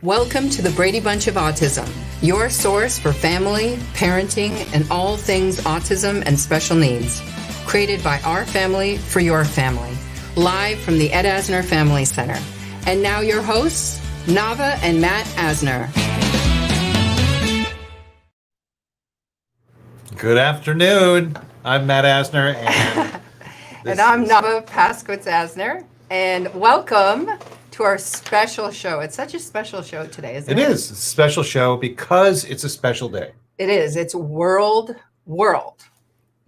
Welcome to the Brady Bunch of Autism, your source for family, parenting, and all things autism and special needs. Created by our family for your family. Live from the Ed Asner Family Center. And now your hosts, Navah and Matt Asner. Good afternoon. I'm Matt Asner, and and I'm Navah Paskowitz Asner. And welcome to our special show. It's such a special show today, isn't it? It is a special show because it's a special day. It is. It's World,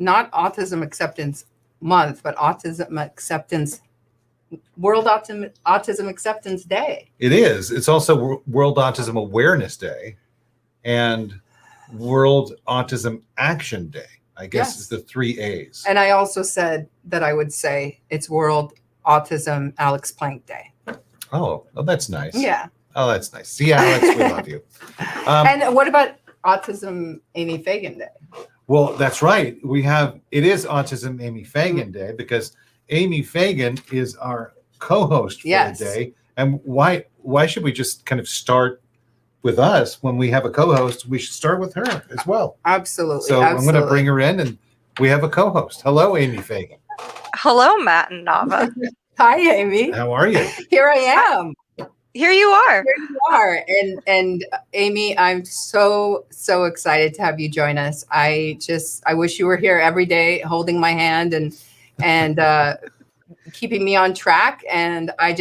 not Autism Acceptance Month, but World Autism Acceptance Day. It is. It's also World Autism Awareness Day and World Autism Action Day. I guess it's the 3 A's. And I also said that I would say it's World Autism Alex Plank Day. Oh, that's nice. Yeah. Oh, that's nice. See, Alex, we love you. And what about Autism Amy Fagan Day? Well, that's right. It is Autism Amy Fagan Day because Amy Fagan is our co-host for the day. And why should we just kind of start with us when we have a co-host? We should start with her as well. Absolutely. So I'm going to bring her in, and we have a co-host. Hello, Amy Fagan. Hello, Matt and Navah. Hi, Amy. How are you? Here I am. Here you are. Here you are. And Amy, I'm so excited to have you join us. I wish you were here every day holding my hand and keeping me on track. And I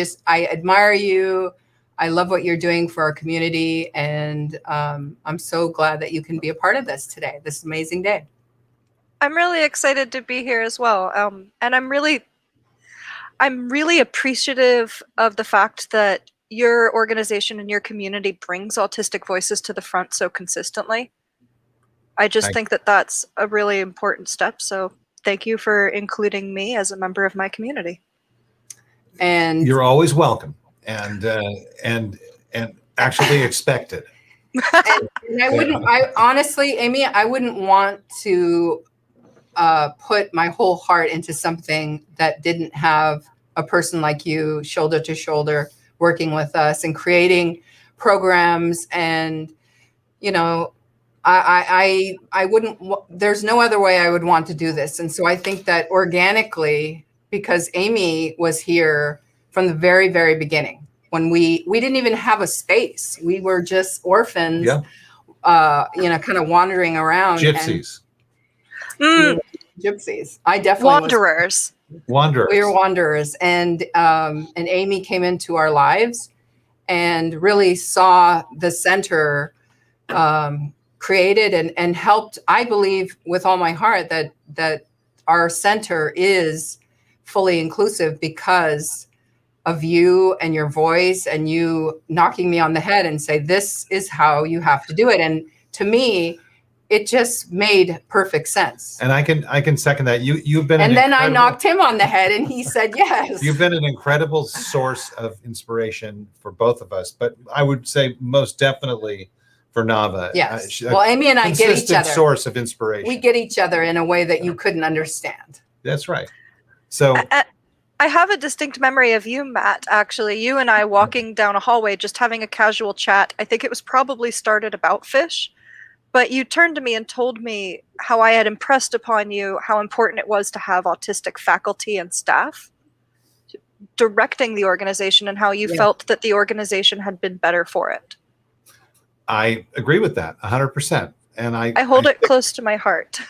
admire you. I love what you're doing for our community. And I'm so glad that you can be a part of this amazing day. I'm really excited to be here as well. And I'm really appreciative of the fact that your organization and your community brings autistic voices to the front so consistently. I just think that that's a really important step. So thank you for including me as a member of my community. And you're always welcome and actually expected. And honestly, Amy, I wouldn't want to put my whole heart into something that didn't have a person like you shoulder to shoulder working with us and creating programs. And I wouldn't, there's no other way I would want to do this. And so I think that organically, because Amy was here from the very, very beginning, when we didn't even have a space, we were just orphans, kind of wandering around. Gypsies. Gypsies. I definitely Wanderers. We were wanderers, and Amy came into our lives and really saw the center created and helped. I believe with all my heart that our center is fully inclusive because of you and your voice and you knocking me on the head and say, this is how you have to do it. And to me, it just made perfect sense. And I can second that. You've been and then I knocked him on the head and he said yes. You've been an incredible source of inspiration for both of us, but I would say most definitely for Navah. Yes. Well, Amy and I get each other. Source of inspiration. We get each other in a way that you couldn't understand. That's right. So I have a distinct memory of you, Matt, actually. You and I walking down a hallway, just having a casual chat. I think it was probably started about fish. But you turned to me and told me how I had impressed upon you how important it was to have autistic faculty and staff directing the organization and how you felt that the organization had been better for it. I agree with that 100%. And I hold it close to my heart.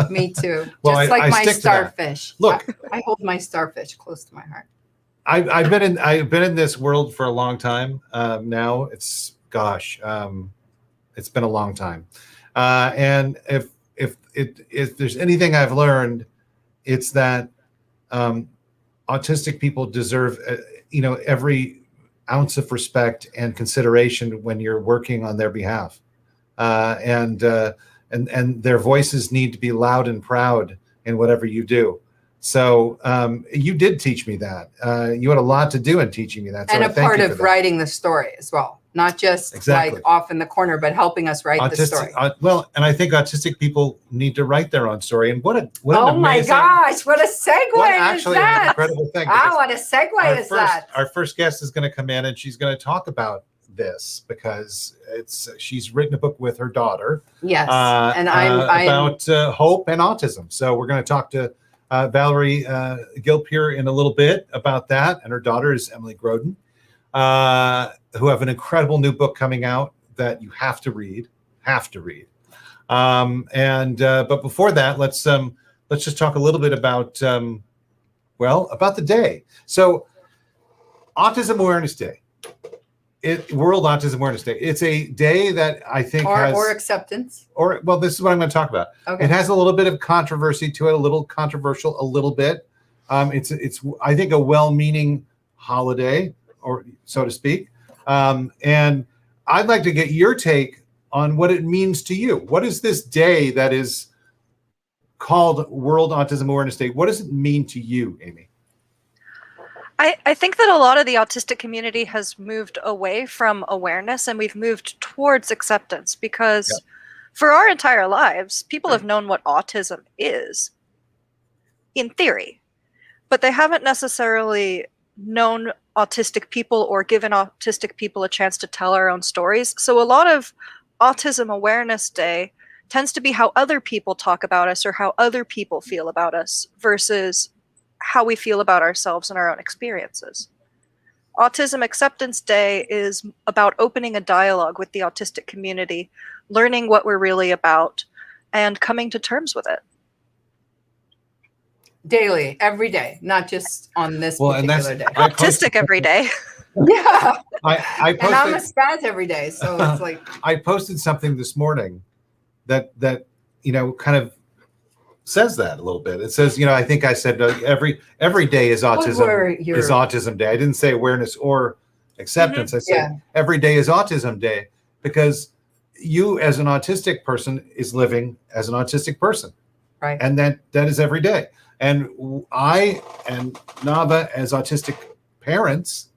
Me too. Well, just like I my stick to starfish. Look, I hold my starfish close to my heart. I've been in this world for a long time now. It's been a long time, and if there's anything I've learned, it's that autistic people deserve every ounce of respect and consideration when you're working on their behalf, and their voices need to be loud and proud in whatever you do. So you did teach me that. You had a lot to do in teaching me that. So and a part of writing the story as well. Not just like off in the corner, but helping us write the story. And I think autistic people need to write their own story. And what an amazing, my gosh, what a segue is that? An incredible thing. What a segue is that? Our first guest is going to come in and she's going to talk about this because she's written a book with her daughter. Yes, and I'm about hope and autism. So we're going to talk to Valerie Gilpeer in a little bit about that, and her daughter is Emily Grodin, who have an incredible new book coming out that you have to read. But before that, let's just talk a little bit about about the day. So, Autism Awareness Day. World Autism Awareness Day. It's a day that I think or acceptance. This is what I'm going to talk about. Okay. It has a little bit of controversy to it, a little controversial, a little bit. It's I think a well-meaning holiday, or so to speak. And I'd like to get your take on what it means to you. What is this day that is called World Autism Awareness Day? What does it mean to you, Amy? I think that a lot of the autistic community has moved away from awareness and we've moved towards acceptance because for our entire lives, people have known what autism is in theory, but they haven't necessarily known autistic people or given autistic people a chance to tell our own stories. So a lot of Autism Awareness Day tends to be how other people talk about us or how other people feel about us versus how we feel about ourselves and our own experiences. Autism Acceptance Day is about opening a dialogue with the autistic community, learning what we're really about, and coming to terms with it. Daily, every day, not just on this particular day. Autistic every day. Yeah. I posted, and I'm a spaz every day, so it's like I posted something this morning that kind of says that a little bit. It says, I think I said every day is autism day. I didn't say awareness or acceptance. Mm-hmm. I said every day is autism day because you as an autistic person is living as an autistic person. Right. And that is every day. And I and Navah as autistic parents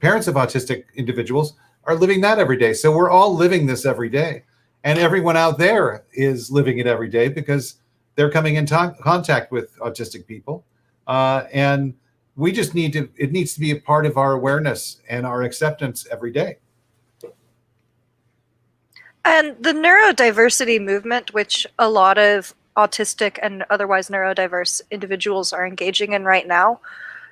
of autistic individuals are living that every day. So we're all living this every day. And everyone out there is living it every day because they're coming in contact with autistic people. And we just it needs to be a part of our awareness and our acceptance every day. And the neurodiversity movement, which a lot of autistic and otherwise neurodiverse individuals are engaging in right now,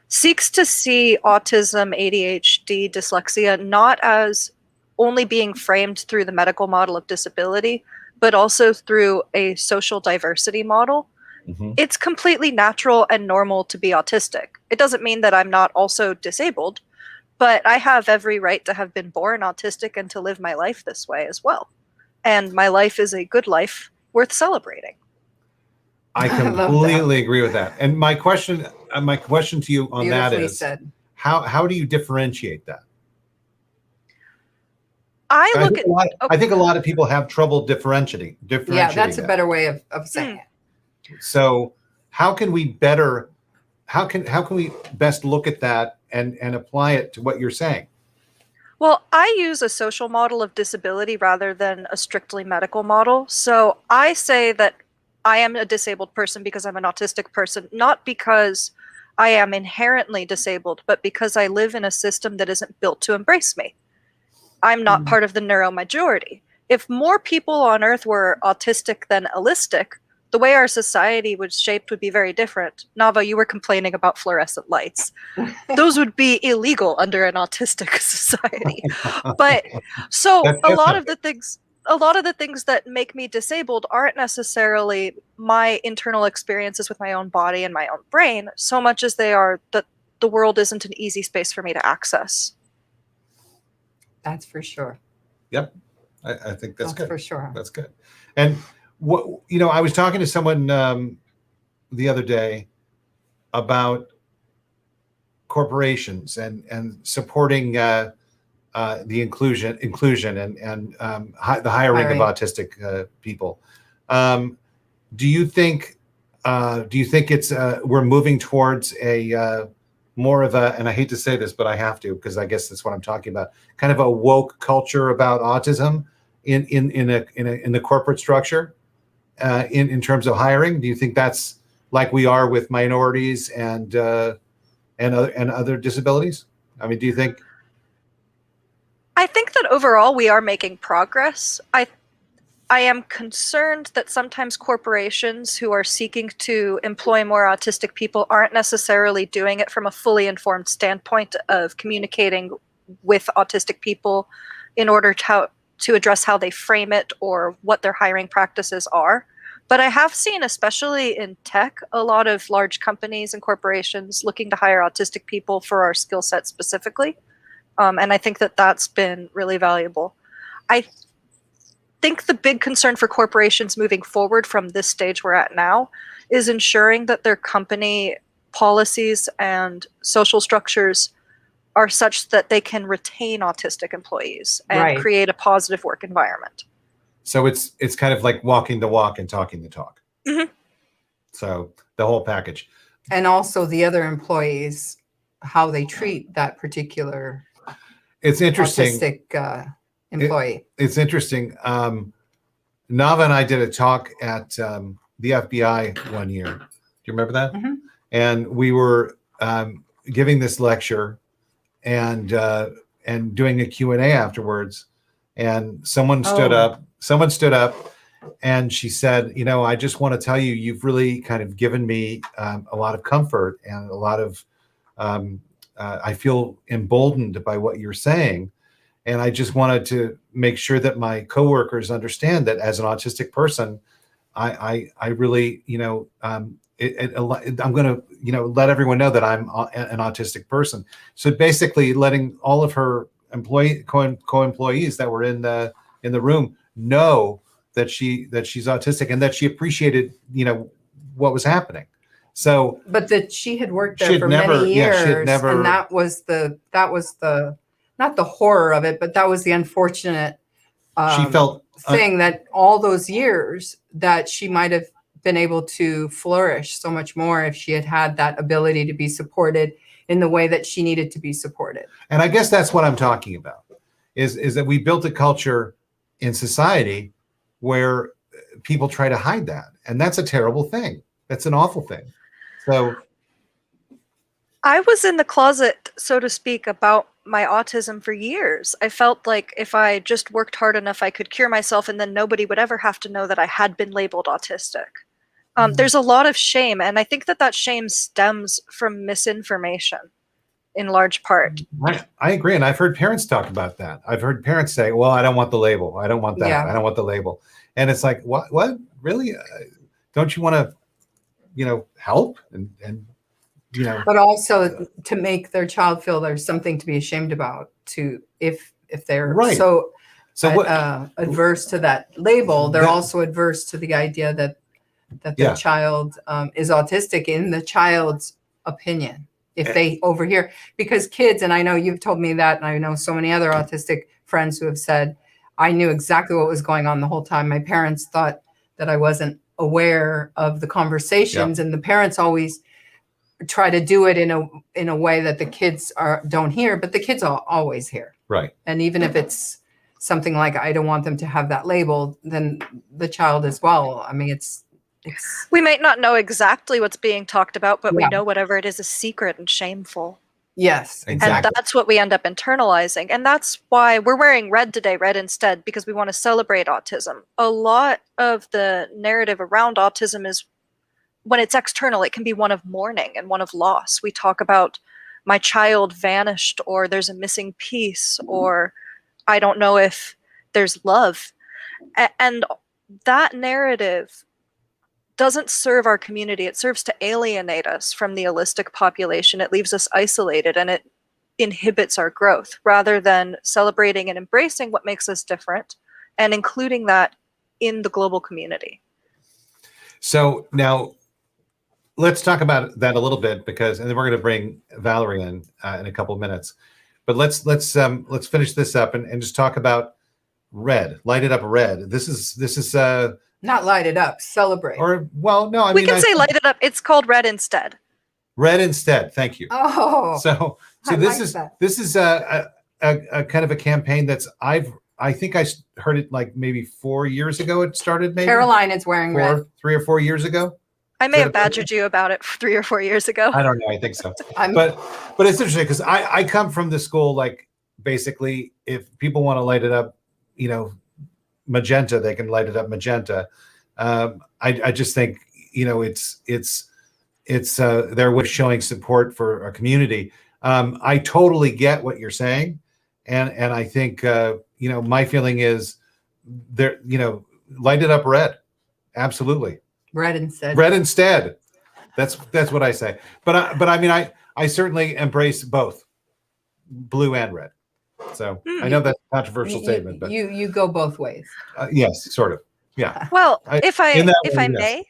seeks to see autism, ADHD, dyslexia not as only being framed through the medical model of disability, but also through a social diversity model. Mm-hmm. It's completely natural and normal to be autistic. It doesn't mean that I'm not also disabled, but I have every right to have been born autistic and to live my life this way as well. And my life is a good life worth celebrating. I completely agree with that. And my question to you on that is, how do you differentiate that? I think a lot of people have trouble differentiating. Yeah, that's a better way of saying it. So how can we best look at that and apply it to what you're saying? Well, I use a social model of disability rather than a strictly medical model. So I say that I am a disabled person because I'm an autistic person, not because I am inherently disabled, but because I live in a system that isn't built to embrace me. I'm not part of the neuromajority. If more people on Earth were autistic than allistic, the way our society was shaped would be very different. Navah, you were complaining about fluorescent lights. Those would be illegal under an autistic society. But so a lot of the things that make me disabled aren't necessarily my internal experiences with my own body and my own brain, so much as they are that the world isn't an easy space for me to access. That's for sure. Yep. I think that's good. For sure. That's good. And I was talking to someone the other day about corporations and supporting the inclusion and the hiring of autistic people. Do you think it's we're moving towards a more of a, and I hate to say this, but I have to because I guess that's what I'm talking about, kind of a woke culture about autism in the corporate structure in terms of hiring? Do you think that's like we are with minorities and other disabilities? I mean, do you think? I think that overall we are making progress. I am concerned that sometimes corporations who are seeking to employ more autistic people aren't necessarily doing it from a fully informed standpoint of communicating with autistic people in order to address how they frame it or what their hiring practices are. But I have seen, especially in tech, a lot of large companies and corporations looking to hire autistic people for our skill set specifically. And I think that that's been really valuable. I think the big concern for corporations moving forward from this stage we're at now is ensuring that their company policies and social structures are such that they can retain autistic employees and create a positive work environment. So it's kind of like walking the walk and talking the talk. Mm-hmm. So the whole package. And also the other employees, how they treat that particular it's interesting autistic employee. It's interesting. Navah and I did a talk at the FBI one year. Do you remember that? Mm-hmm. And we were giving this lecture and doing a Q&A afterwards. And someone stood up. Someone stood up, and she said, "You know, I just want to tell you, you've really kind of given me a lot of comfort and a lot of. I feel emboldened by what you're saying." And I just wanted to make sure that my coworkers understand that as an autistic person, I really, you know, I'm going to, you know, let everyone know that I'm an autistic person. So basically letting all of her co-employees that were in the room know that she's autistic and that she appreciated, you know, what was happening. So, but that she had worked there for many years, and that was the not the horror of it, but that was the unfortunate she felt thing that all those years that she might have been able to flourish so much more if she had had that ability to be supported in the way that she needed to be supported. And I guess that's what I'm talking about is that we built a culture in society where people try to hide that. And that's a terrible thing. That's an awful thing. So I was in the closet, so to speak, about my autism for years. I felt like if I just worked hard enough, I could cure myself and then nobody would ever have to know that I had been labeled autistic. There's a lot of shame, and I think that shame stems from misinformation in large part. I agree, and I've heard parents talk about that. I've heard parents say, well, I don't want the label. I don't want that. Yeah. I don't want the label. And it's like, what? Really? Don't you want to, you know, help and you know, but also to make their child feel there's something to be ashamed about if they're so adverse to that label, they're also adverse to the idea that the child is autistic in the child's opinion. If they overhear, because kids, and I know you've told me that, and I know so many other autistic friends who have said, I knew exactly what was going on the whole time. My parents thought that I wasn't aware of the conversations, and the parents always try to do it in a way that the kids don't hear, but the kids always hear. Right. And even if it's something like, I don't want them to have that label, then the child as well. I mean, it's we might not know exactly what's being talked about, but we know whatever it is secret and shameful. Yes, exactly. And that's what we end up internalizing. And that's why we're wearing red today, red instead, because we want to celebrate autism. A lot of the narrative around autism is, when it's external, it can be one of mourning and one of loss. We talk about my child vanished, or there's a missing piece, or I don't know if there's love. And that narrative doesn't serve our community. It serves to alienate us from the holistic population. It leaves us isolated, and it inhibits our growth rather than celebrating and embracing what makes us different and including that in the global community. So now let's talk about that a little bit, because, and then we're going to bring Valerie in a couple of minutes, but let's finish this up and just talk about red. Light it up red. This is not light it up, celebrate. Or, well, no, I mean, we can say light it up. It's called red instead. Red instead. Thank you. Oh, so this is a kind of a campaign that's I think I heard it like maybe 4 years ago. It started maybe. Caroline is wearing red. 3 or 4 years ago. I may have badgered you about it 3 or 4 years ago. I don't know. I think so. But it's interesting because I come from the school, like, basically, if people want to light it up, magenta, they can light it up magenta. I just think, it's their way of showing support for a community. I totally get what you're saying. And I think, my feeling is there, light it up red. Absolutely. Red instead. Red instead. That's what I say. But I mean, I certainly embrace both blue and red. So I know that's a controversial statement, but you go both ways. Yes, sort of. Yeah. Well, if I yes. may,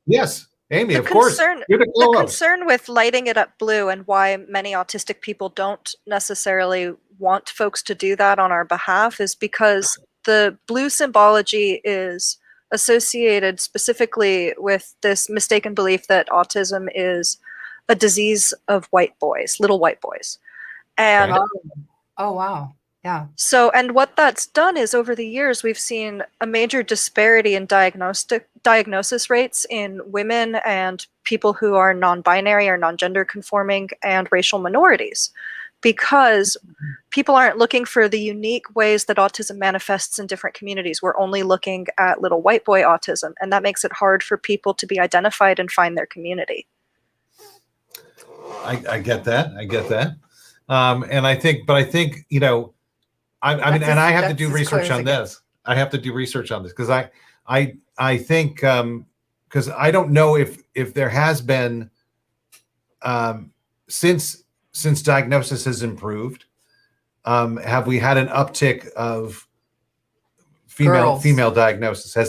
Yes, Amy, the of course. You're the concern with lighting it up blue and why many autistic people don't necessarily want folks to do that on our behalf is because the blue symbology is associated specifically with this mistaken belief that autism is a disease of white boys, little white boys. And oh wow. Yeah. So, and what that's done is over the years, we've seen a major disparity in diagnosis rates in women and people who are non-binary or non-gender conforming and racial minorities, because people aren't looking for the unique ways that autism manifests in different communities. We're only looking at little white boy autism, and that makes it hard for people to be identified and find their community. I get that. And I think, I mean, and I have to do research on this. I have to do research on this because I think because I don't know if there has been since diagnosis has improved, have we had an uptick of female diagnosis? Has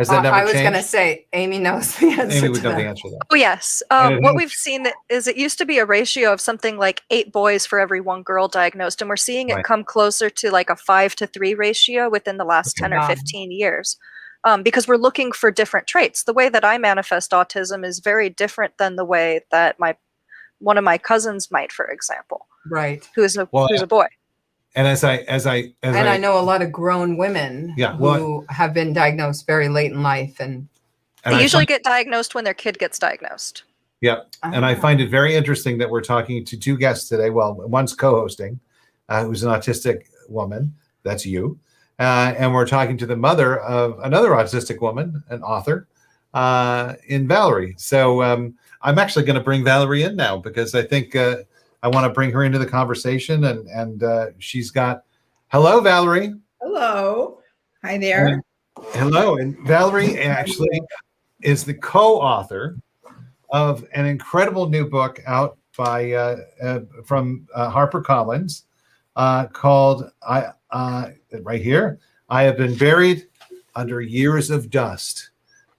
that never I was changed? going to say, Amy knows the answer. Amy would know the answer to that. Oh, yes. What we've seen is it used to be a ratio of something like 8 boys for every 1 girl diagnosed, and we're seeing it come closer to like a 5-to-3 ratio within the last 10 or 15 years. Because we're looking for different traits. The way that I manifest autism is very different than the way that one of my cousins might, for example. Right. Who's a boy. And as I know a lot of grown women who have been diagnosed very late in life, and they usually get diagnosed when their kid gets diagnosed. Yeah, and I find it very interesting that we're talking to 2 guests today. Well, one's co-hosting, who's an autistic woman. That's you, and we're talking to the mother of another autistic woman, an author, in Valerie. So I'm actually going to bring Valerie in now because I think. I want to bring her into the conversation, and she's got. Hello, Valerie. Hello. Hi there. Hello, and Valerie actually is the co-author of an incredible new book out by from HarperCollins called right here. I Have Been Buried Under Years of Dust.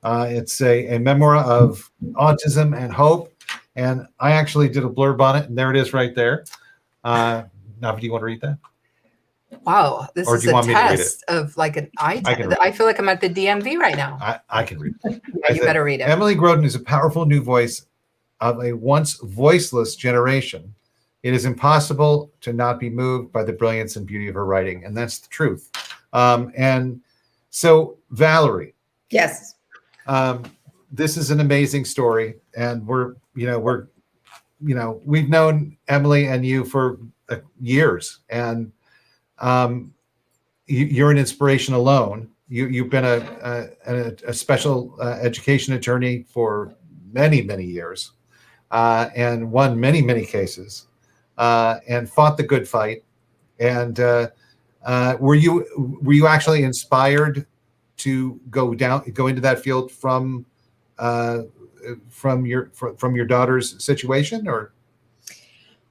It's a memoir of autism and hope. And I actually did a blurb on it, and there it is right there. Navah, do you want to read that? Wow, this is a test of like an eye test. I feel like I'm at the DMV right now. I can read it. Yeah, you better read it. Emily Grodin is a powerful new voice of a once voiceless generation. It is impossible to not be moved by the brilliance and beauty of her writing, and that's the truth. And so, Valerie. Yes. This is an amazing story, and we've known Emily and you for years, and you're an inspiration alone. You've been a special education attorney for many years, and won many cases, and fought the good fight. And were you actually inspired to go into that field from your daughter's situation, or?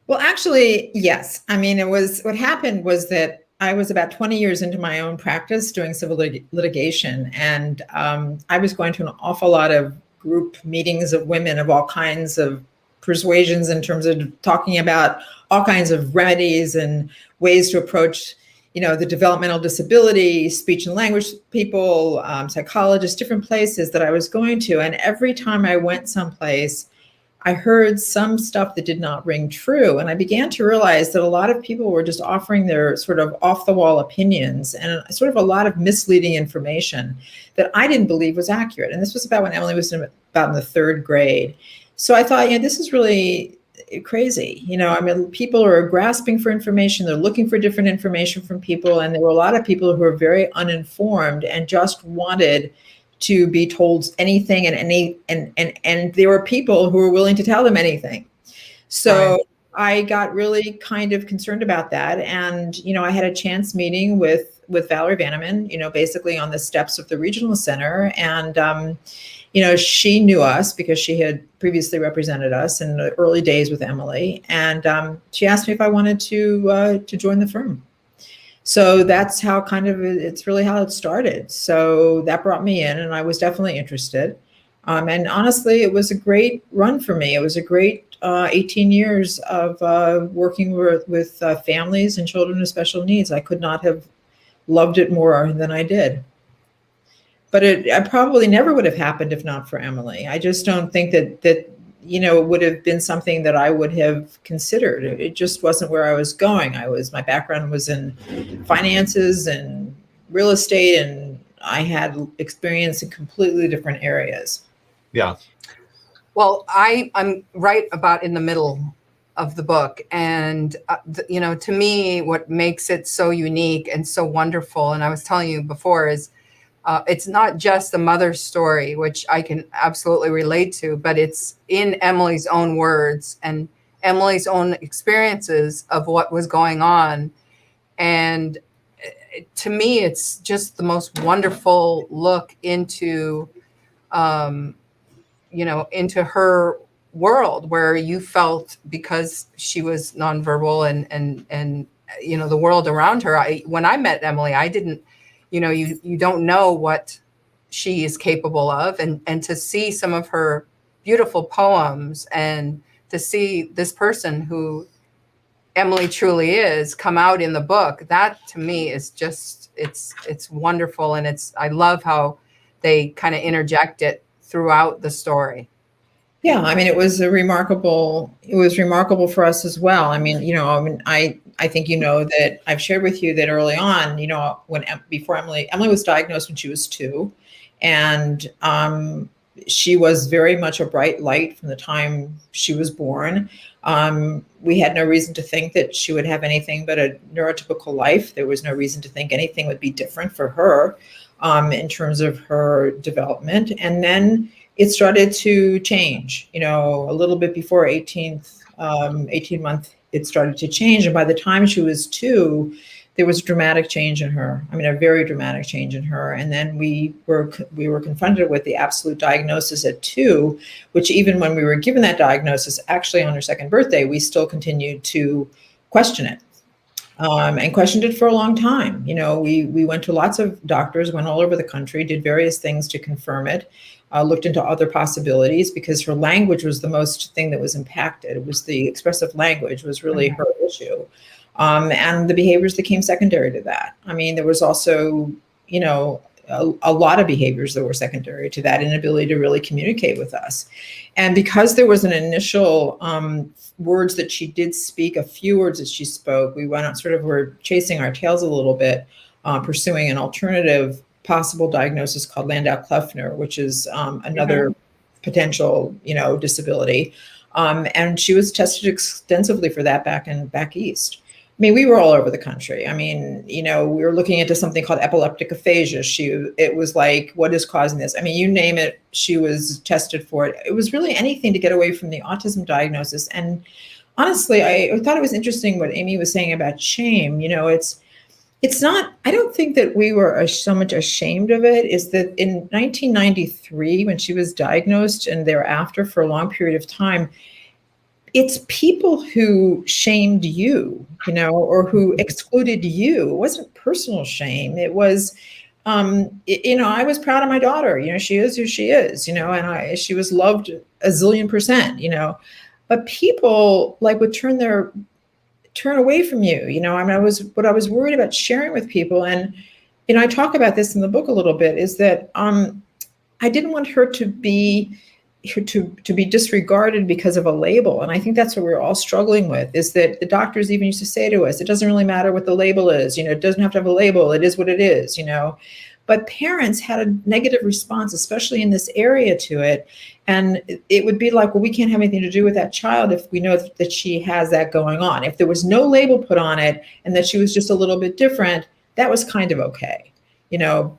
Well, actually, yes. I mean, what happened was that I was about 20 years into my own practice doing civil litigation, and I was going to an awful lot of group meetings of women of all kinds of persuasions in terms of talking about all kinds of remedies and ways to approach the developmental disability, speech and language people, psychologists, different places that I was going to. And every time I went someplace, I heard some stuff that did not ring true. And I began to realize that a lot of people were just offering their sort of off the wall opinions and sort of a lot of misleading information that I didn't believe was accurate. And this was about when Emily was about in the 3rd grade. So I thought, this is really crazy. I mean, people are grasping for information. They're looking for different information from people. And there were a lot of people who were very uninformed and just wanted to be told anything and there were people who were willing to tell them anything. So Right. I got really kind of concerned about that. And, I had a chance meeting with Valerie Vanneman, basically on the steps of the regional center. And, she knew us because she had previously represented us in the early days with Emily. And she asked me if I wanted to join the firm. So that's how it's really how it started. So that brought me in, and I was definitely interested. And honestly, it was a great run for me. It was a great 18 years of working with families and children with special needs. I could not have loved it more than I did. But I probably never would have happened if not for Emily. I just don't think that it would have been something that I would have considered. It just wasn't where I was going. My background was in finances and real estate, and I had experience in completely different areas. Yeah. Well, I'm right about in the middle of the book. And, to me, what makes it so unique and so wonderful, and I was telling you before, is it's not just the mother's story, which I can absolutely relate to, but it's in Emily's own words and Emily's own experiences of what was going on. And to me, it's just the most wonderful look into, into her world, where you felt, because she was nonverbal and the world around her. When I met Emily, I didn't, you don't know what she is capable of, and to see some of her beautiful poems and to see this person who Emily truly is come out in the book, that to me is just, it's wonderful. And I love how they kind of interject it throughout the story. Yeah, I mean, it was remarkable for us as well. I mean, I think that I've shared with you that early on, before Emily was diagnosed when she was 2, and she was very much a bright light from the time she was born. We had no reason to think that she would have anything but a neurotypical life. There was no reason to think anything would be different for her in terms of her development. And then it started to change, a little bit before 18 month, it started to change. And by the time she was 2, there was a dramatic change in her. I mean, a very dramatic change in her. And then we were confronted with the absolute diagnosis at 2, which even when we were given that diagnosis, actually on her 2nd birthday, we still continued to question it. And questioned it for a long time. We went to lots of doctors, went all over the country, did various things to confirm it. Looked into other possibilities, because her language was the most thing that was impacted. It was the expressive language was really her issue. And the behaviors that came secondary to that. I mean, there was also, a lot of behaviors that were secondary to that inability to really communicate with us. And because there was an initial words that she did speak, a few words that she spoke, we went out were chasing our tails a little bit, pursuing an alternative possible diagnosis called Landau-Kleffner, which is another potential, disability. And she was tested extensively for that back east. I mean, we were all over the country. I mean, we were looking into something called epileptic aphasia. It was like, what is causing this? I mean, you name it, she was tested for it. It was really anything to get away from the autism diagnosis. And honestly, I thought it was interesting what Amy was saying about shame. It's not, I don't think that we were so much ashamed of it, is that in 1993, when she was diagnosed and thereafter for a long period of time, it's people who shamed you, or who excluded you. It wasn't personal shame. It was, I was proud of my daughter. She is who she is, and she was loved a zillion %, but people would turn away from you. I mean, I was worried about sharing with people. And, I talk about this in the book a little bit, is that I didn't want her to be disregarded because of a label. And I think that's what we're all struggling with, is that the doctors even used to say to us, it doesn't really matter what the label is, it doesn't have to have a label. It is what it is, but parents had a negative response, especially in this area, to it. And it would be like, well, we can't have anything to do with that child if we know that she has that going on. If there was no label put on it and that she was just a little bit different, that was kind of okay,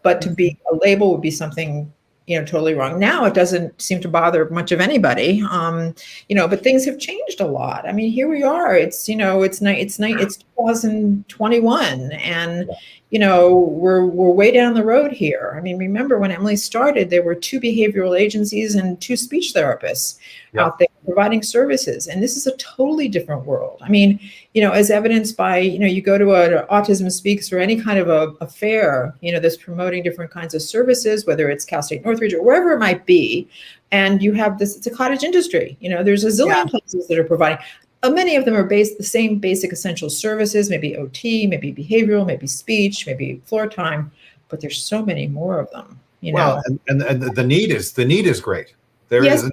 but to be a label would be something, totally wrong. Now it doesn't seem to bother much of anybody, but things have changed a lot. I mean, here we are, it's 2021 and, we're way down the road here. I mean, remember when Emily started, there were 2 behavioral agencies and 2 speech therapists out there providing services. And this is a totally different world. I mean, as evidenced by, you go to an Autism Speaks or any kind of a fair, that's promoting different kinds of services, whether it's Cal State Northridge or wherever it might be. And you have this, it's a cottage industry. There's a zillion places that are providing. Many of them are the same basic essential services, maybe OT, maybe behavioral, maybe speech, maybe floor time, but there's so many more of them. Well, and the need is great. Yes,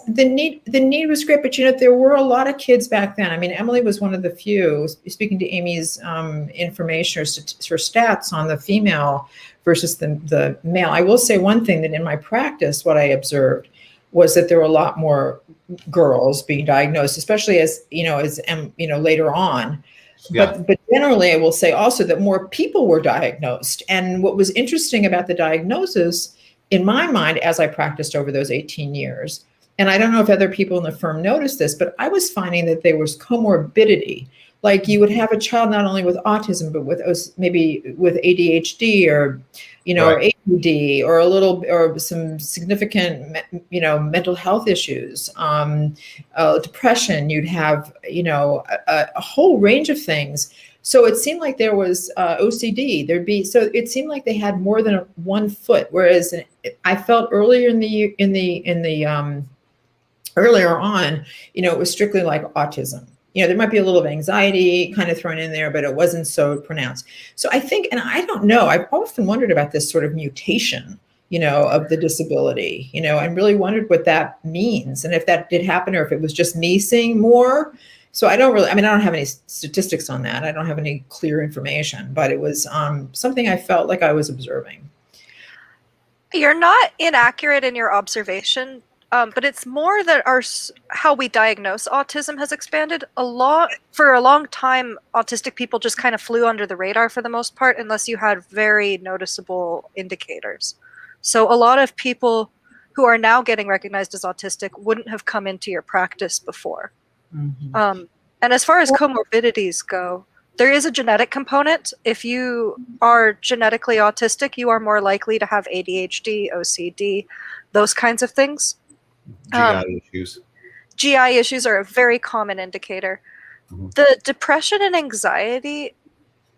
the need was great, but there were a lot of kids back then. I mean, Emily was one of the few. Speaking to Amy's information or her stats on the female versus the male, I will say one thing, that in my practice, what I observed was that there were a lot more girls being diagnosed, especially as later on. But generally, I will say also that more people were diagnosed. And what was interesting about the diagnosis, in my mind, as I practiced over those 18 years, and I don't know if other people in the firm noticed this, but I was finding that there was comorbidity. Like you would have a child not only with autism, but maybe with ADHD or, or ADD or some significant, mental health issues, depression. You'd have, a whole range of things. So it seemed like there was OCD. So it seemed like they had more than one foot. Whereas I felt earlier earlier on, it was strictly like autism. There might be a little of anxiety kind of thrown in there, but it wasn't so pronounced. So I think, and I don't know, I've often wondered about this sort of mutation, of the disability, and really wondered what that means. And if that did happen, or if it was just me seeing more. So I don't have any statistics on that. I don't have any clear information, but it was something I felt like I was observing. You're not inaccurate in your observation. But it's more that how we diagnose autism has expanded a lot. For a long time, autistic people just kind of flew under the radar for the most part, unless you had very noticeable indicators. So a lot of people who are now getting recognized as autistic wouldn't have come into your practice before. Mm-hmm. And as far as comorbidities go, there is a genetic component. If you are genetically autistic, you are more likely to have ADHD, OCD, those kinds of things. GI issues are a very common indicator. Mm-hmm. The depression and anxiety,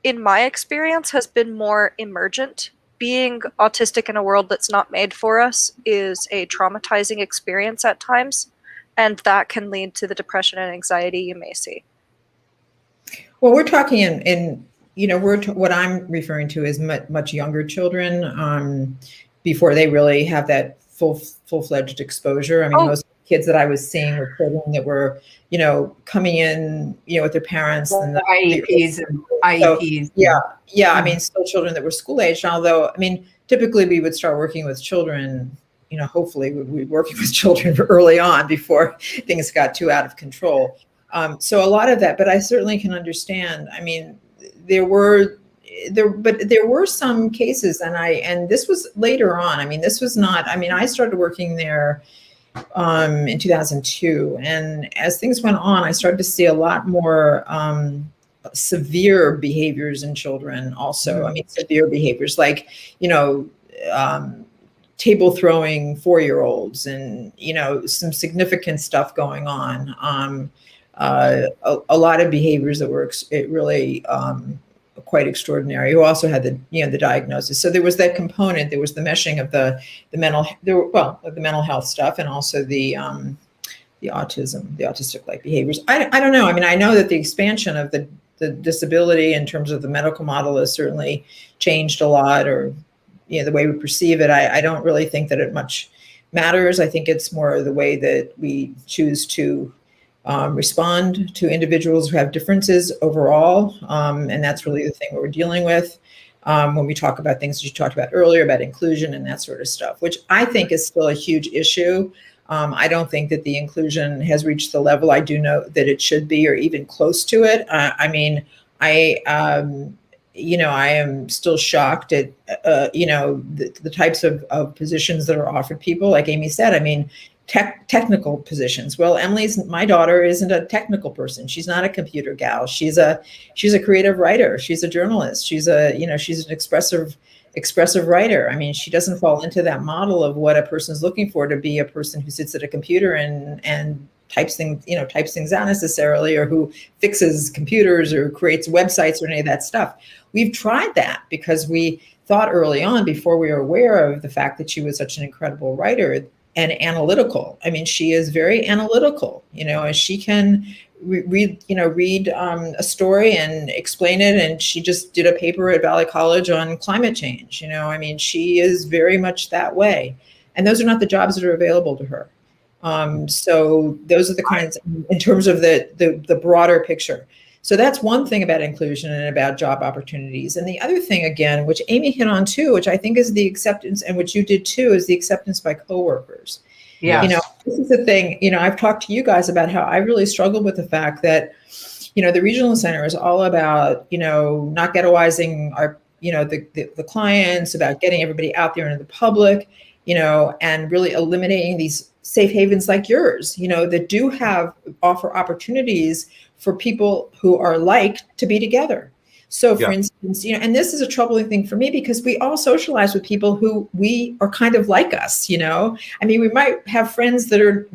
in my experience, has been more emergent. Being autistic in a world that's not made for us is a traumatizing experience at times, and that can lead to the depression and anxiety you may see. Well, we're talking what I'm referring to is much younger children before they really have that full-fledged exposure. I mean, most kids that I was seeing were children that were, coming in, with their parents and the IEPs and IEPs. So, yeah. Mm-hmm. I mean, still children that were school aged. Although, I mean, typically we would start working with children. Hopefully we'd be working with children early on before things got too out of control. So a lot of that, but I certainly can understand. I mean, there were some cases, and this was later on. I mean, this was not, I started working there in 2002. And as things went on, I started to see a lot more severe behaviors in children also. I mean, severe behaviors like, table throwing 4-year-olds and, some significant stuff going on. A lot of behaviors that were really quite extraordinary, who also had the diagnosis. So there was that component. There was the meshing of the mental health stuff, and also the autism, the autistic-like behaviors. I don't know. I mean, I know that the expansion of the disability in terms of the medical model has certainly changed a lot, or the way we perceive it. I don't really think that it much matters. I think it's more the way that we choose to respond to individuals who have differences overall. And that's really the thing we're dealing with. when we talk about things you talked about earlier about inclusion and that sort of stuff, which I think is still a huge issue. I don't think that the inclusion has reached the level I do know that it should be, or even close to it. I mean, I am still shocked at, the types of positions that are offered people. Like Amy said, I mean, technical positions. Well, my daughter isn't a technical person. She's not a computer gal. She's a creative writer. She's a journalist. she's an expressive writer. I mean, she doesn't fall into that model of what a person's looking for, to be a person who sits at a computer and types things out necessarily, or who fixes computers or creates websites or any of that stuff. We've tried that because we thought early on, before we were aware of the fact that she was such an incredible writer and analytical. I mean, she is very analytical, and she can read a story and explain it. And she just did a paper at Valley College on climate change. I mean, she is very much that way. And those are not the jobs that are available to her. So those are the kinds, in terms of the broader picture. So that's one thing about inclusion and about job opportunities. And the other thing, again, which Amy hit on too, which I think is the acceptance, and which you did too, is the acceptance by coworkers. Yeah. This is the thing, I've talked to you guys about how I really struggled with the fact that, the regional center is all about, not ghettoizing our, the clients, about getting everybody out there into the public, and really eliminating these safe havens like yours, that do offer opportunities for people who are to be together. So for instance, and this is a troubling thing for me, because we all socialize with people who we are kind of like us, I mean, we might have friends that are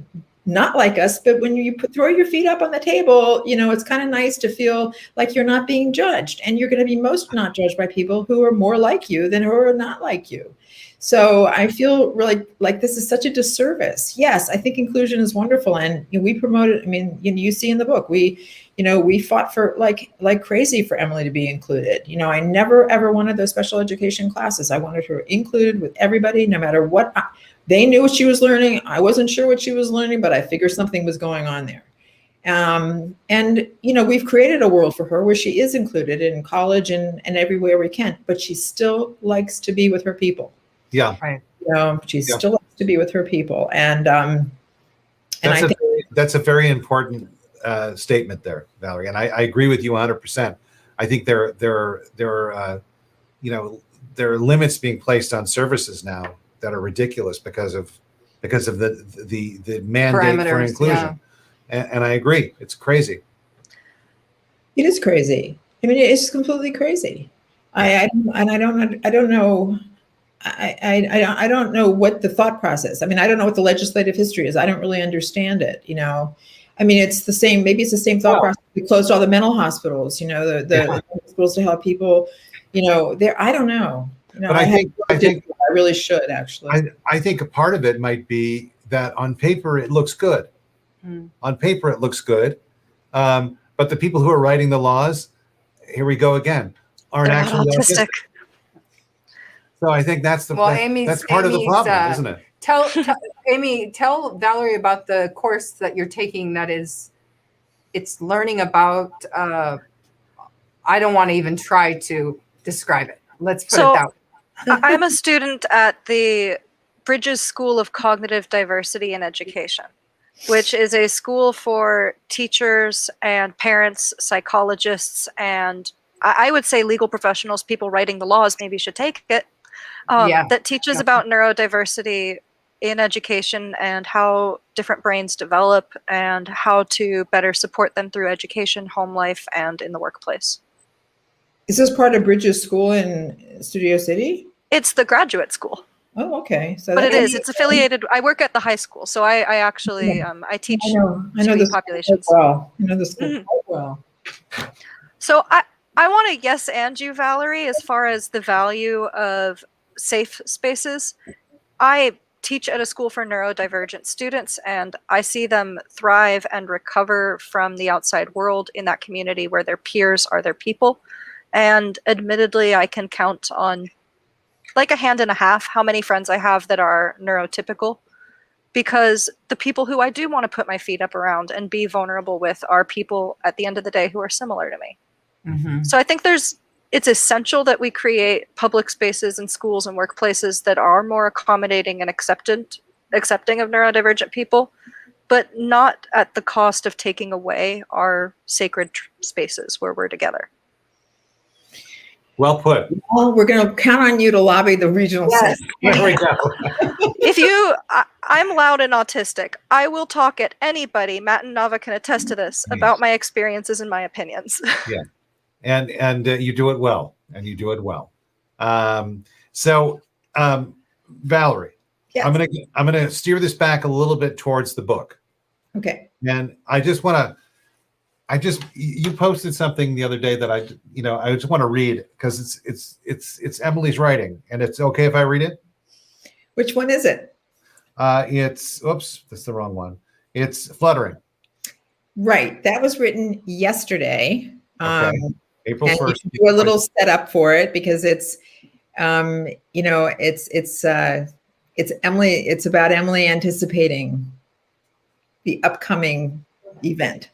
not like us, but when you throw your feet up on the table, it's kind of nice to feel like you're not being judged, and you're going to be most not judged by people who are more like you than who are not like you. So I feel really like this is such a disservice. Yes, I think inclusion is wonderful, and we promote it. I mean, you see in the book, we fought for like crazy for Emily to be included. I never ever wanted those special education classes. I wanted her included with everybody, no matter what. They knew what she was learning. I wasn't sure what she was learning, but I figured something was going on there. And we've created a world for her where she is included in college and everywhere we can, but she still likes to be with her people. Yeah. Right. She still likes to be with her people. And I think that's a very important statement there, Valerie. And I agree with you 100%. I think there are limits being placed on services now that are ridiculous because of the mandate for inclusion. Yeah. And I agree. It's crazy. It is crazy. I mean, it's completely crazy. I don't know. I don't know what the thought process. I mean, I don't know what the legislative history is. I don't really understand it. I mean, it's the same. Maybe it's the same thought process. We closed all the mental hospitals. The hospitals to help people. There. I don't know. But I think I really should actually. I think a part of it might be that on paper it looks good. On paper it looks good, but the people who are writing the laws, here we go again, aren't actually autistic. So I think that's part of the problem, isn't it? Tell Amy, tell Valerie about the course that you're taking. It's learning about. I don't want to even try to describe it. Let's put it that way. I'm a student at the Bridges School of Cognitive Diversity in Education, which is a school for teachers and parents, psychologists, and I would say legal professionals, people writing the laws maybe should take it, that teaches about neurodiversity in education and how different brains develop and how to better support them through education, home life, and in the workplace. Is this part of Bridges School in Studio City? It's the graduate school. Oh, okay. So but it's affiliated. I work at the high school, so I actually I teach I know the populations. Well, I know the school quite well. So I want to yes and you, Valerie, as far as the value of safe spaces. I teach at a school for neurodivergent students, and I see them thrive and recover from the outside world in that community where their peers are their people. And admittedly, I can count on like a hand and a half how many friends I have that are neurotypical, because the people who I do want to put my feet up around and be vulnerable with are people at the end of the day who are similar to me. Mm-hmm. So I think it's essential that we create public spaces in schools and workplaces that are more accommodating and accepting of neurodivergent people, but not at the cost of taking away our sacred spaces where we're together. Well put. Well, we're going to count on you to lobby the regional Yes. center. There we go. I'm loud and autistic. I will talk at anybody. Matt and Navah can attest to this about my experiences and my opinions. Yeah, and you do it well, and you do it well. Valerie, Yes. I'm gonna steer this back a little bit towards the book, Okay. and you posted something the other day that I just want to read because it's Emily's writing, and it's okay if I read it. Which one is it? Oops, that's the wrong one. It's Fluttering. Right. That was written yesterday. Okay. April And 1st. you do a little setup for it because it's Emily. It's about Emily anticipating the upcoming event.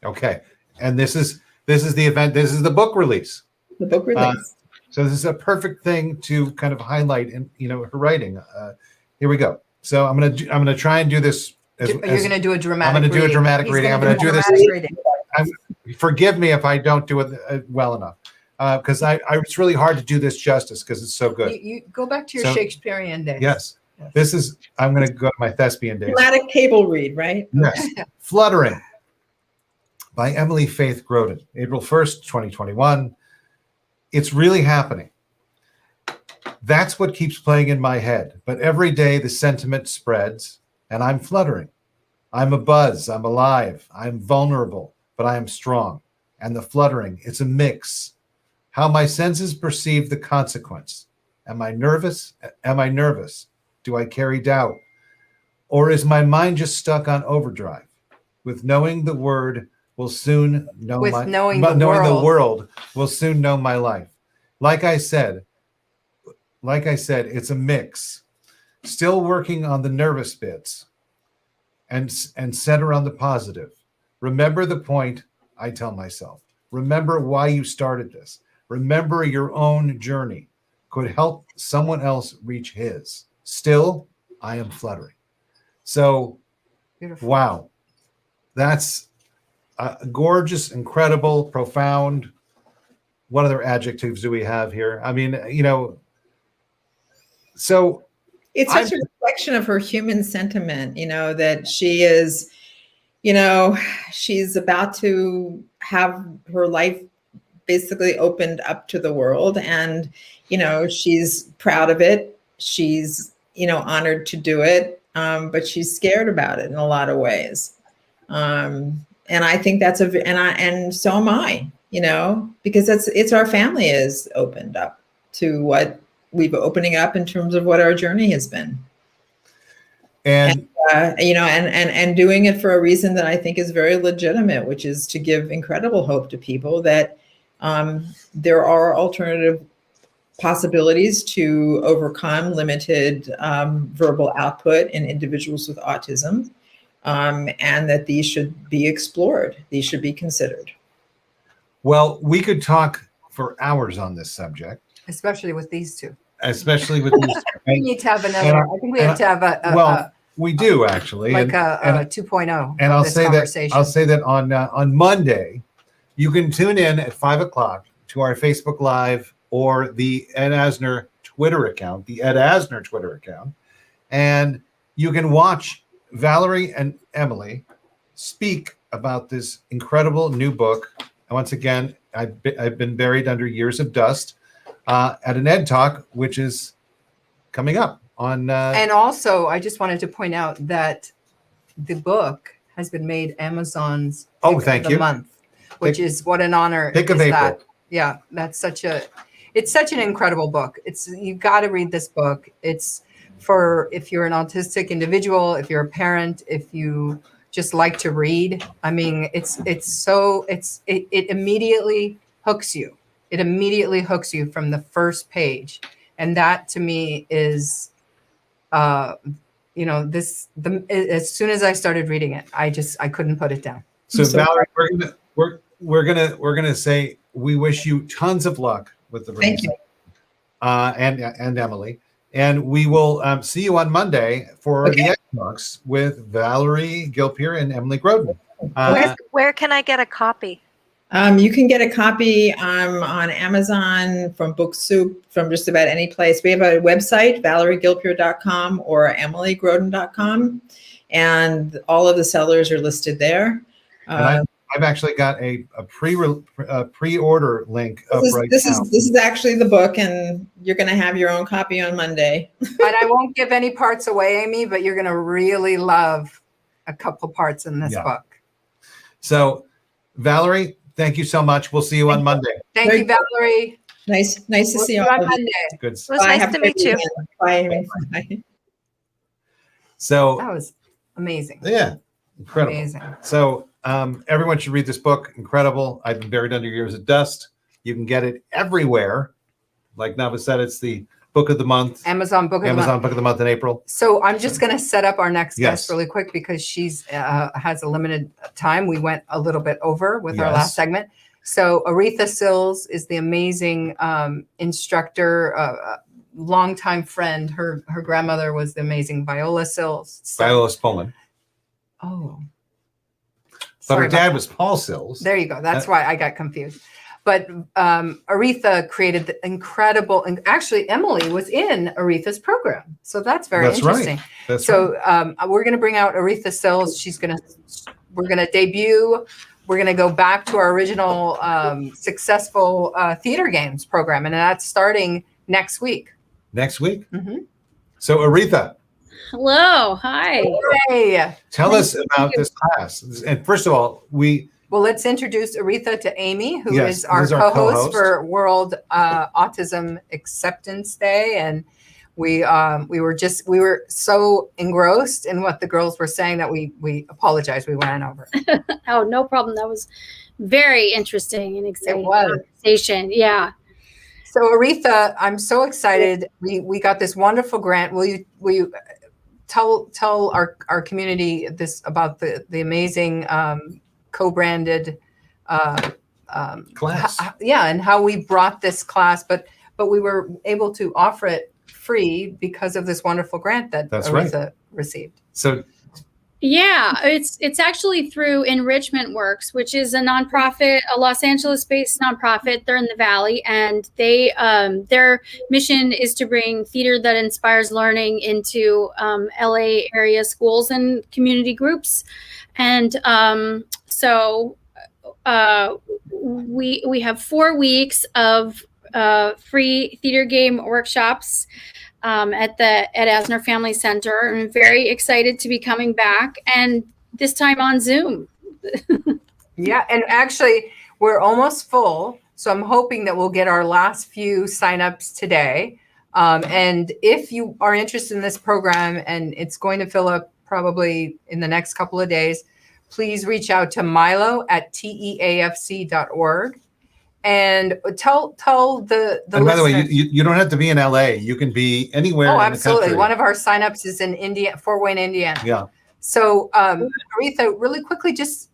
Okay, and this is the event. This is the book release. The book release. So this is a perfect thing to kind of highlight in her writing. Here we go. So I'm gonna try and do this. You're going to do a dramatic. I'm going to do a dramatic reading. I'm going to do this. Reading. Forgive me if I don't do it well enough, because it's really hard to do this justice because it's so good. You go back to your Shakespearean days. Yes. This is. I'm going to go to my thespian days. Dramatic table read, right? Yes. Fluttering by Emily Faith Grodin, April 1st, 2021. It's really happening. That's what keeps playing in my head. But every day the sentiment spreads and I'm fluttering. I'm a buzz. I'm alive. I'm vulnerable, but I am strong. And the fluttering, it's a mix. How my senses perceive the consequence. Am I nervous? Am I nervous? Do I carry doubt? Or is my mind just stuck on overdrive? With knowing the word will soon know knowing the world will soon know my life. Like I said, it's a mix. Still working on the nervous bits and center on the positive. Remember the point, I tell myself. Remember why you started this. Remember your own journey could help someone else reach his. Still, I am fluttering. So, Beautiful. Wow. That's gorgeous, incredible, profound. What other adjectives do we have here? I mean, so it's such a reflection of her human sentiment, that she is, she's about to have her life basically opened up to the world. And, she's proud of it. She's, honored to do it. But she's scared about it in a lot of ways. And I think and so am I, because it's our family is opened up to what we've opening up in terms of what our journey has been. And doing it for a reason that I think is very legitimate, which is to give incredible hope to people that there are alternative possibilities to overcome limited verbal output in individuals with autism. And that these should be explored. These should be considered. Well, we could talk for hours on this subject. Especially with these two. We need to have another. I think we have to have we do actually. Like a 2.0. And I'll say that on Monday, you can tune in at 5:00 to our Facebook Live or the Ed Asner Twitter account, and you can watch Valerie and Emily speak about this incredible new book. And once again, I've been buried under years of dust at an Ed Talk, which is coming up on. And also, I just wanted to point out that the book has been made Amazon's pick of the month, which is what an honor. Pick of April. That. Yeah, it's such an incredible book. You got to read this book. It's for if you're an autistic individual, if you're a parent, if you just like to read. I mean, it immediately hooks you. It immediately hooks you from the first page. And that to me is, as soon as I started reading it, I couldn't put it down. So Valerie, we're gonna say we wish you tons of luck with the Thank you. and Emily. And we will see you on Monday for the Ed Talks with Valerie Gilpeer and Emily Grodin. Where can I get a copy? You can get a copy on Amazon, from Book Soup, from just about any place. We have a website, valeriegilpeer.com or emilygrodin.com, and all of the sellers are listed there. And I've actually got a pre-order link up right now. This is actually the book, and you're going to have your own copy on Monday. And I won't give any parts away, Amy, but you're going to really love a couple parts in this book. So, Valerie, thank you so much. We'll see you on Monday. Thank you, Valerie. Nice to see you on all. Monday. Good. It was nice to meet you. Bye. So that was amazing. Yeah, incredible. Amazing. So everyone should read this book. Incredible. I've been buried under years of dust. You can get it everywhere. Like Navah said, it's the book of the month. Amazon book of the month in April. So I'm just going to set up our next guest really quick because she's has a limited time. We went a little bit over with our last segment. So Aretha Sills is the amazing instructor, longtime friend. Her grandmother was the amazing Viola Sills. Viola Spolin. Oh. But her dad was Paul Sills. There you go. That's why I got confused. But Aretha created the incredible, and actually Emily was in Aretha's program. So that's very interesting. Right. That's so we're going to bring out Aretha Sills. We're going to debut. We're going to go back to our original successful theater games program. And that's starting next week. Next week? Mm-hmm. So Aretha. Hello. Hi. Hey. Tell us about this class. And first of all, well, let's introduce Aretha to Amy, who is our co-host for World Autism Acceptance Day. And we were so engrossed in what the girls were saying that we apologize. We went over. Oh, no problem. That was very interesting and exciting conversation. Yeah. So Aretha, I'm so excited. We got this wonderful grant. Will you tell our community this about the amazing co-branded class? And how we brought this class, but we were able to offer it free because of this wonderful grant that Aretha received. So it's actually through Enrichment Works, which is a nonprofit, a Los Angeles-based nonprofit. They're in the Valley, and they their mission is to bring theater that inspires learning into LA area schools and community groups. And so we have 4 weeks of free theater game workshops at the Ed Asner Family Center. I'm very excited to be coming back, and this time on Zoom. Yeah, and actually we're almost full, so I'm hoping that we'll get our last few signups today. And if you are interested in this program, and it's going to fill up probably in the next couple of days, please reach out to milo@teafc.org. And tell the and by the way, you don't have to be in LA. You can be anywhere. Oh, in absolutely. the country. One of our signups is in Fort Wayne, Indiana. Yeah. So, Aretha, really quickly, just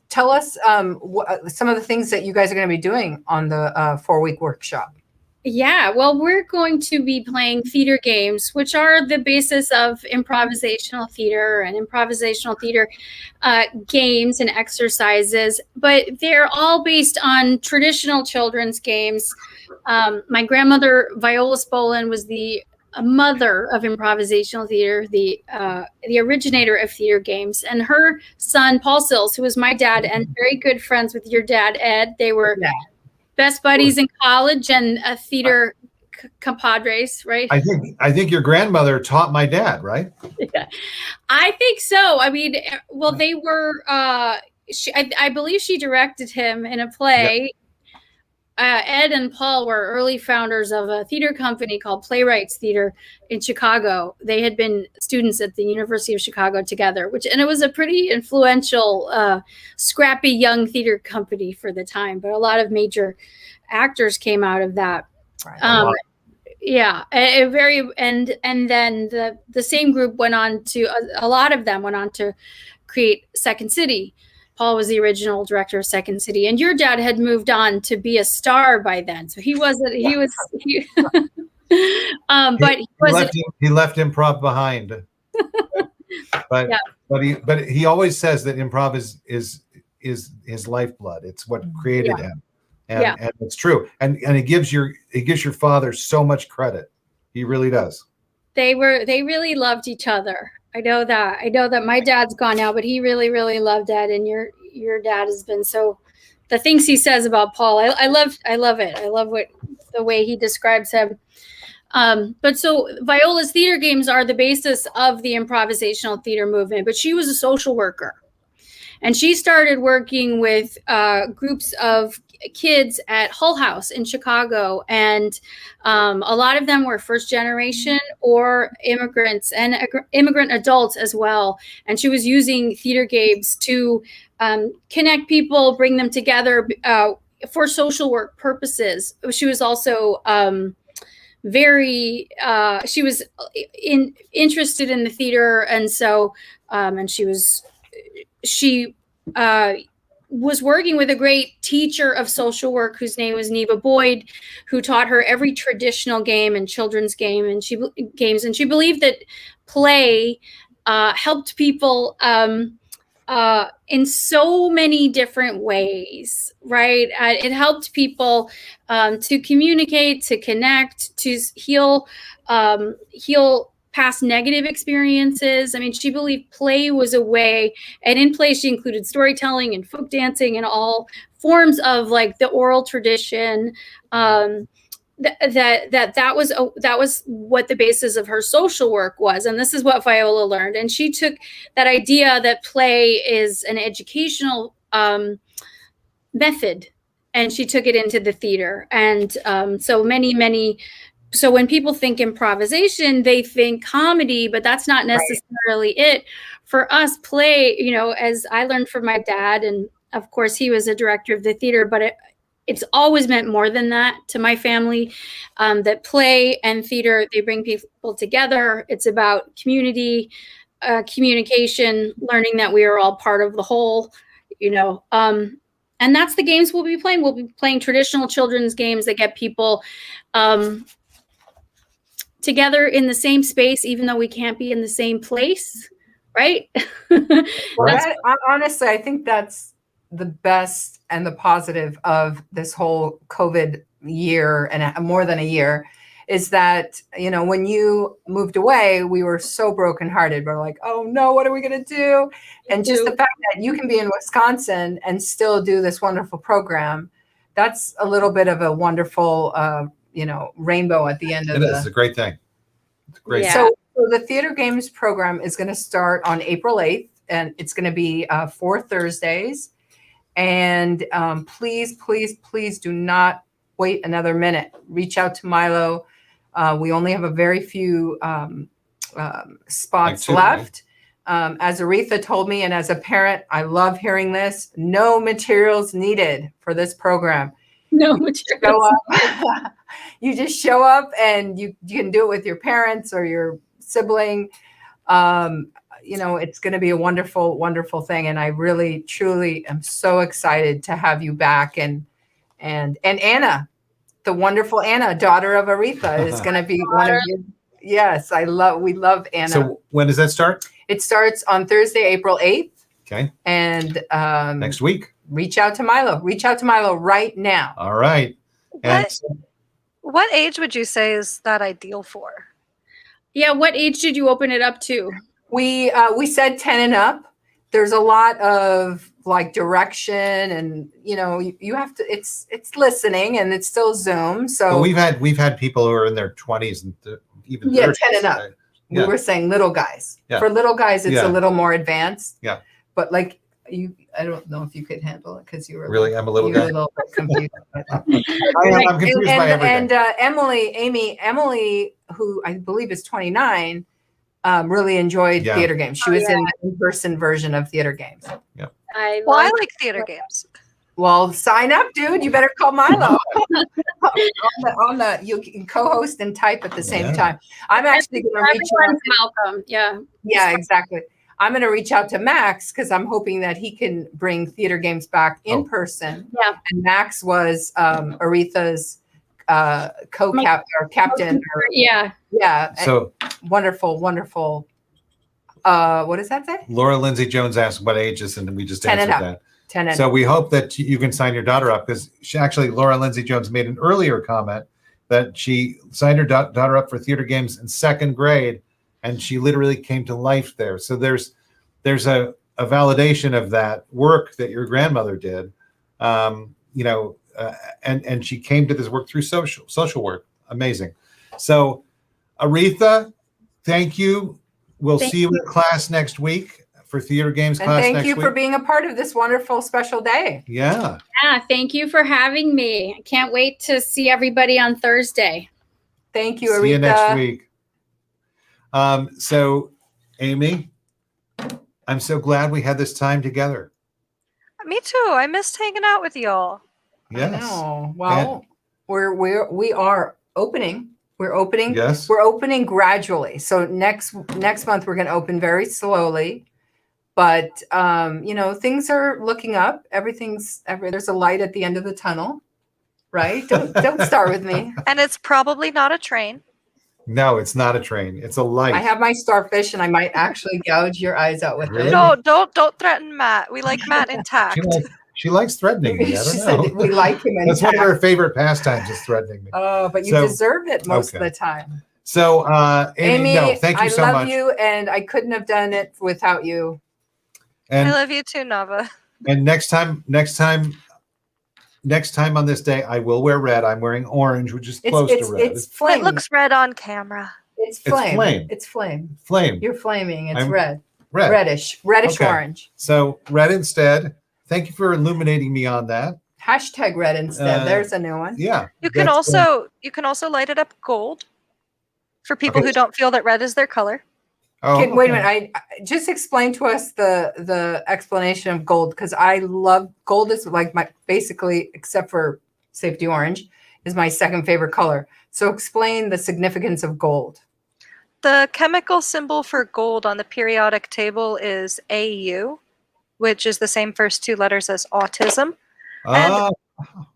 tell us some of the things that you guys are going to be doing on the 4-week workshop. Yeah, well, we're going to be playing theater games, which are the basis of improvisational theater and improvisational theater games and exercises, but they're all based on traditional children's games. My grandmother, Viola Spolin, was the mother of improvisational theater, the originator of theater games, and her son, Paul Sills, who was my dad and very good friends with your dad, Ed. They were best buddies in college and theater compadres, right? I think your grandmother taught my dad, right? Yeah. I think so. I mean, well, they were. I believe she directed him in a play. Yep. Ed and Paul were early founders of a theater company called Playwrights Theater in Chicago. They had been students at the University of Chicago together, and it was a pretty influential, scrappy young theater company for the time. But a lot of major actors came out of that. Right. Yeah, and then the same group went on to a lot of them went on to create Second City. Paul was the original director of Second City, and your dad had moved on to be a star by then. So he wasn't. He was. But he wasn't. He left improv behind. But Yeah. but he always says that improv is his lifeblood. It's what created him, and it's true. And it gives your father so much credit. He really does. They really loved each other. I know that my dad's gone now, but he really, really loved Ed, and your dad has been so. The things he says about Paul, I love it. I love the way he describes him. But so Viola's theater games are the basis of the improvisational theater movement, but she was a social worker, and she started working with groups of kids at Hull House in Chicago, and a lot of them were first generation or immigrants and immigrant adults as well. And she was using theater games to connect people, bring them together for social work purposes. She was also she was interested in the theater, and so and she was working with a great teacher of social work whose name was Navah Boyd, who taught her every traditional game and children's game, and she believed that play helped people in so many different ways, right? It helped people to communicate, to connect, to heal past negative experiences. I mean, she believed play was a way, and in play she included storytelling and folk dancing and all forms of like the oral tradition. That was what the basis of her social work was, and this is what Viola learned. And she took that idea that play is an educational method, and she took it into the theater. And so when people think improvisation, they think comedy, but that's not necessarily it. For us, play, as I learned from my dad, and of course he was a director of the theater, but it's always meant more than that to my family, that play and theater, they bring people together. It's about community, communication, learning that we are all part of the whole, and that's the games we'll be playing. We'll be playing traditional children's games that get people together in the same space, even though we can't be in the same place, right? Honestly, I think that's the best and the positive of this whole COVID year and more than a year is that, when you moved away, we were so brokenhearted. We're like, oh no, what are we going to do? And just the fact that you can be in Wisconsin and still do this wonderful program, that's a little bit of a wonderful, rainbow at the end of it. It's a great thing. It's great. Yeah. So the Theater Games program is going to start on April 8th, and it's going to be 4 Thursdays. And please, please, please do not wait another minute. Reach out to Milo. We only have a very few spots left. As Aretha told me, and as a parent, I love hearing this, no materials needed for this program. No materials. You just show up and you can do it with your parents or your sibling. It's going to be a wonderful, wonderful thing. And I really, truly am so excited to have you back. And Anna, the wonderful Anna, daughter of Aretha, is going to be one of you. Yes, we love Anna. So when does that start? It starts on Thursday, April 8th. Okay. And next week. Reach out to Milo. Reach out to Milo right now. All right. What age would you say is that ideal for? Yeah, what age did you open it up to? We said 10 and up. There's a lot of like direction, and you have to. It's listening, and it's still Zoom. So but we've had people who are in their 20s and even 30s. 10 and up. We were saying little guys. Yeah. For little guys, it's a little more advanced. Yeah. But like I don't know if you could handle it because you were really. I'm a little guy. A little bit confused. I'm confused by everything. And Emily, who I believe is 29, really enjoyed theater games. She was in the in-person version of theater games. Yeah. I like theater games. Well, sign up, dude. You better call Milo. You can co-host and type at the same time. I'm actually going to reach out. Malcolm. Yeah. Yeah, exactly. I'm going to reach out to Max because I'm hoping that he can bring theater games back in person. Yeah. And Max was Aretha's captain. Yeah. Yeah. So Wonderful. What does that say? Laura Lindsay Jones asked what ages, and we just 10 and answered up. that. 10 and So we hope that you can sign your daughter up, because Laura Lindsay Jones made an earlier comment that she signed her daughter up for theater games in 2nd grade, and she literally came to life there. So there's a validation of that work that your grandmother did, and she came to this work through social work. Amazing. So Aretha, thank you. We'll see you in class next week for theater games And class thank next you week. for being a part of this wonderful special day. Yeah. Yeah. Thank you for having me. I can't wait to see everybody on Thursday. Thank you, Aretha. See you next week. So, Amy, I'm so glad we had this time together. Me too. I missed hanging out with y'all. Yes. I know. Well, we are opening. We're opening. Yes. We're opening gradually. So next month we're going to open very slowly, but things are looking up. There's a light at the end of the tunnel, right? Don't start with me. And it's probably not a train. No, it's not a train. It's a light. I have my starfish, and I might actually gouge your eyes out with Really? it. No, don't threaten Matt. We like Matt intact. She likes threatening me. I She don't said know. we like him That's one of intact. her favorite pastimes, is threatening me. Oh, but you So- deserve it most of okay. the time. So, Amy, no, thank you I so love much. you, and I couldn't have done it without you. I And love you too, Navah. and next time on this day, I will wear red. I'm wearing orange, which is close to red. It's flame. It looks red on camera. It's It's flame. flame. It's flame. Flame. You're flaming. It's I'm red. Red. Reddish Okay. orange. So red instead. Thank you for illuminating me on that. Hashtag red instead. There's a new one. Yeah. You can that's also light it up gold for people who don't feel that red is their color. Okay, wait a okay. minute. I just explain to us the explanation of gold, because I love gold. Is like my basically, except for safety orange, is my second favorite color. So explain the significance of gold. The chemical symbol for gold on the periodic table is AU, which is the same first 2 letters as autism. Ah,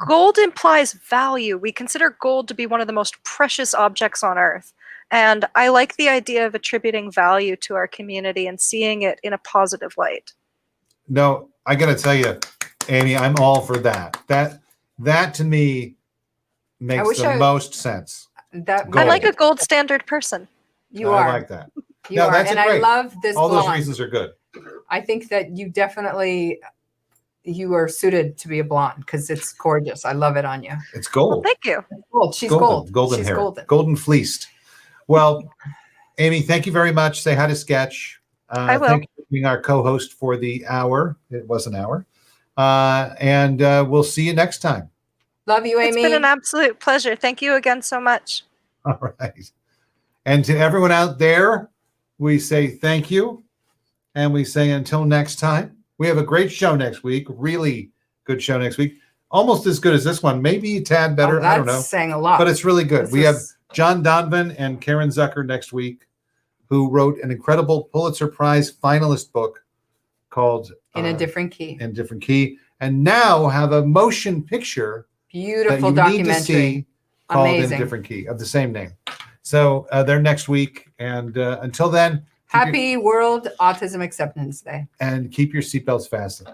Gold implies value. We consider gold to be one of the most precious objects on Earth. And I like the idea of attributing value to our community and seeing it in a positive light. no, I got to tell you, Amy, I'm all for that. That to me makes wish the most sense. That Gold. I'm like a gold standard person. you I are. like that. You No, are, that's and great. I love this All those blonde. reasons are good. I think that you are suited to be a blonde because it's gorgeous. I love it on you. It's Well, gold. thank you. Gold. She's golden, gold. golden She's hair, golden. fleeced. Well, Amy, thank you very much. Say hi to Sketch. I will. Thank you for being our co-host for the hour. It was an hour. And we'll see you next time. Love you, It's Amy. been an absolute pleasure. Thank you again so much. All right. And to everyone out there, we say thank you. And we say until next time. We have a great show next week. Really good show next week. Almost as good as this one. Maybe a tad better. Oh, I don't that's know. saying a lot. But it's really good. This We have is- John Donovan and Karen Zucker next week, who wrote an incredible Pulitzer Prize finalist book called in a different key. In Different Key, and now have a motion picture Beautiful that you need to documentary. see called In Amazing. a Different Key of the same name. So they're next week, and until then, Happy World Autism Acceptance Day. and keep your seatbelts fastened.